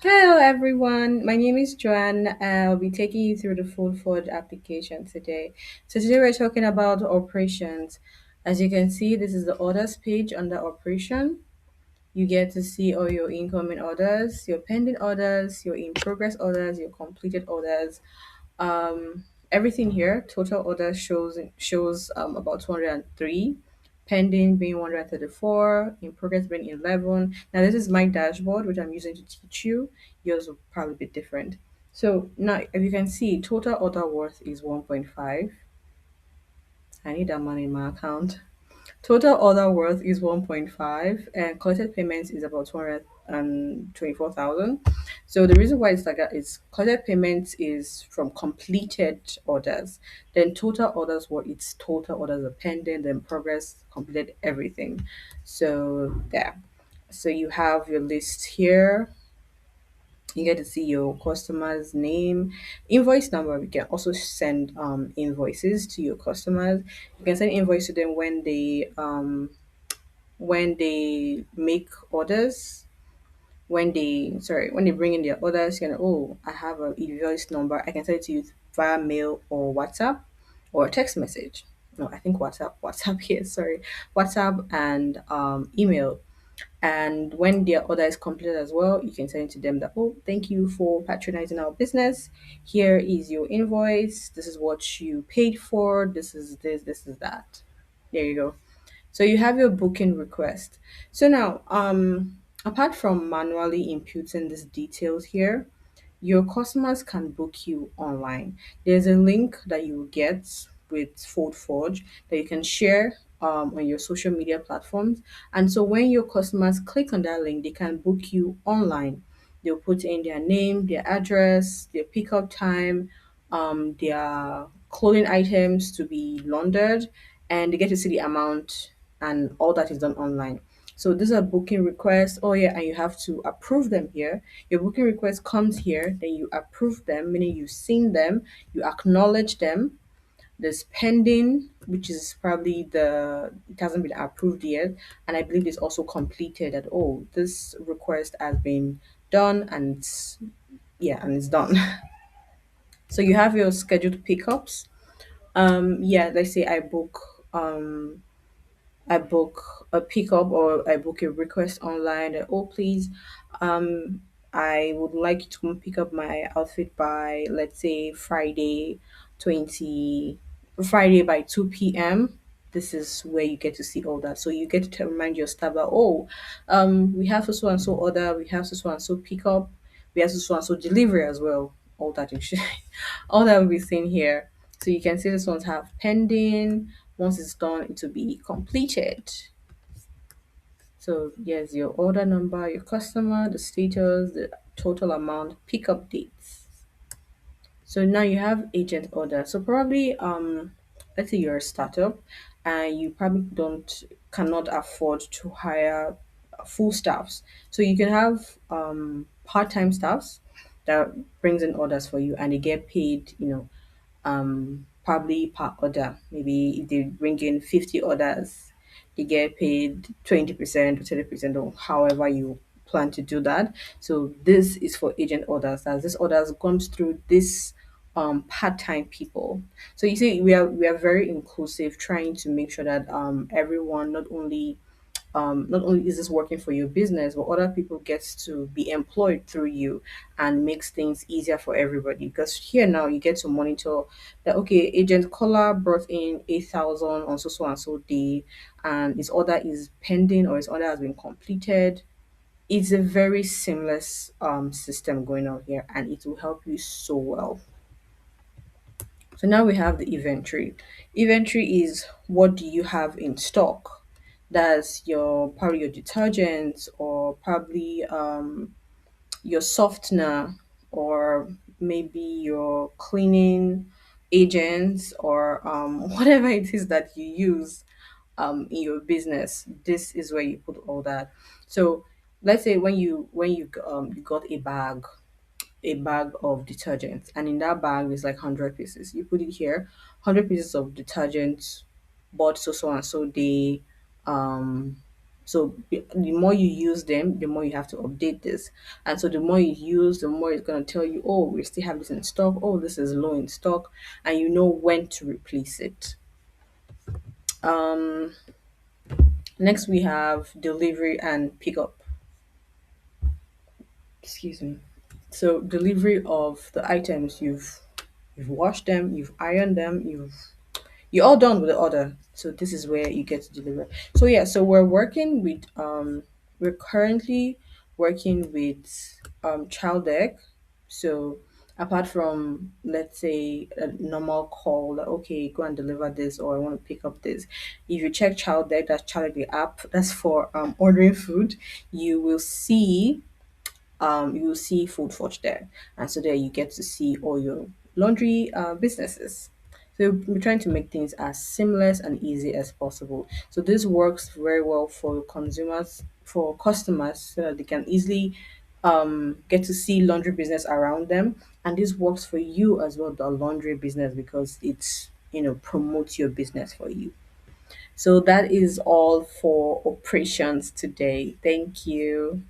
Hello, everyone. My name is Joanne. I'll be taking you through the FoldForge application today. So today we're talking about operations. As you can see, this is the orders page under operation. You get to see all your incoming orders, your pending orders, your in progress orders, your completed orders, everything here. Total orders shows about 203, pending being 134, in progress being 11. Now this is my dashboard which I'm using to teach you. Yours will probably be different. So now if you can see, total order worth is 1.5. I need that money in my account. Total order worth is 1.5 and collected payments is about 224,000. So the reason why it's like that is collected payments is from completed orders. Then total orders, what its total orders are pending, then progress, completed everything. So there. So you have your list here. You get to see your customer's name, invoice number. We can also send invoices to your customers. You can send invoice to them when they make orders, when they bring in their orders, oh, I have a invoice number, I can send it to you via mail or WhatsApp or a text message. No, I think WhatsApp here, sorry. WhatsApp and email. And when their order is completed as well, you can send it to them that, oh, thank you for patronizing our business. Here is your invoice. This is what you paid for. This is that. There you go. So you have your booking request. So now, apart from manually inputting these details here, your customers can book you online. There's a link that you will get with FoldForge that you can share on your social media platforms. And so when your customers click on that link, they can book you online. They'll put in their name, their address, their pickup time, their clothing items to be laundered, and they get to see the amount and all that is done online. So these are booking requests. Oh yeah, and you have to approve them here. Your booking request comes here, then you approve them, meaning you've seen them, you acknowledge them. There's pending, which is probably it hasn't been approved yet, and I believe it's also completed. That oh, this request has been done, and it's done. So you have your scheduled pickups. Yeah, let's say I book a pickup or I book a request online that, oh, please, I would like you to come pick up my outfit by, let's say, 20 Friday by 2 p.m. This is where you get to see all that. So you get to remind your staff that, oh, we have so and so order, we have so and so pickup, we have so and so delivery as well. All that you should, all that will be seen here. So you can see this ones have pending. Once it's done, it will be completed. So yes, your order number, your customer, the status, the total amount, pickup dates. So now you have agent order. So probably let's say you're a startup and you probably don't cannot afford to hire full staffs. So you can have part-time staffs that brings in orders for you and they get paid, probably per order. Maybe if they bring in 50 orders, they get paid 20% or 30% or however you plan to do that. So this is for agent orders. As this orders comes through this part-time people. So you see we are very inclusive, trying to make sure that everyone not only is this working for your business, but other people gets to be employed through you and makes things easier for everybody. Because here now you get to monitor that okay, agent caller brought in 8,000 on so and so day, and his order is pending or his order has been completed. It's a very seamless system going on here, and it will help you so well. So now we have the inventory. Inventory is what do you have in stock. That's your probably your detergents or probably your softener or maybe your cleaning agents or whatever it is that you use in your business. This is where you put all that. So let's say you got a bag of detergent and in that bag there's like 100 pieces, you put it here, 100 pieces of detergent bought so and so day, So the more you use them, the more you have to update this. And so the more you use, the more it's going to tell you, oh, we still have this in stock. Oh, this is low in stock. And you know when to replace it. Um, Next, we have delivery and pickup. Excuse me. So delivery of the items, you've washed them, you've ironed them, you're all done with the order. So this is where you get to deliver. So yeah, so we're currently working with child deck. So apart from, let's say, a normal call that, okay, go and deliver this, or I want to pick up this, if you check child deck, that's child deck, the app that's for ordering food, you will see you will see FoldForge there. And so there you get to see all your laundry businesses. So we're trying to make things as seamless and easy as possible. So this works very well for consumers, for customers, so that they can easily get to see laundry business around them. And this works for you as well, the laundry business, because it's, promotes your business for you. So that is all for operations today. Thank you.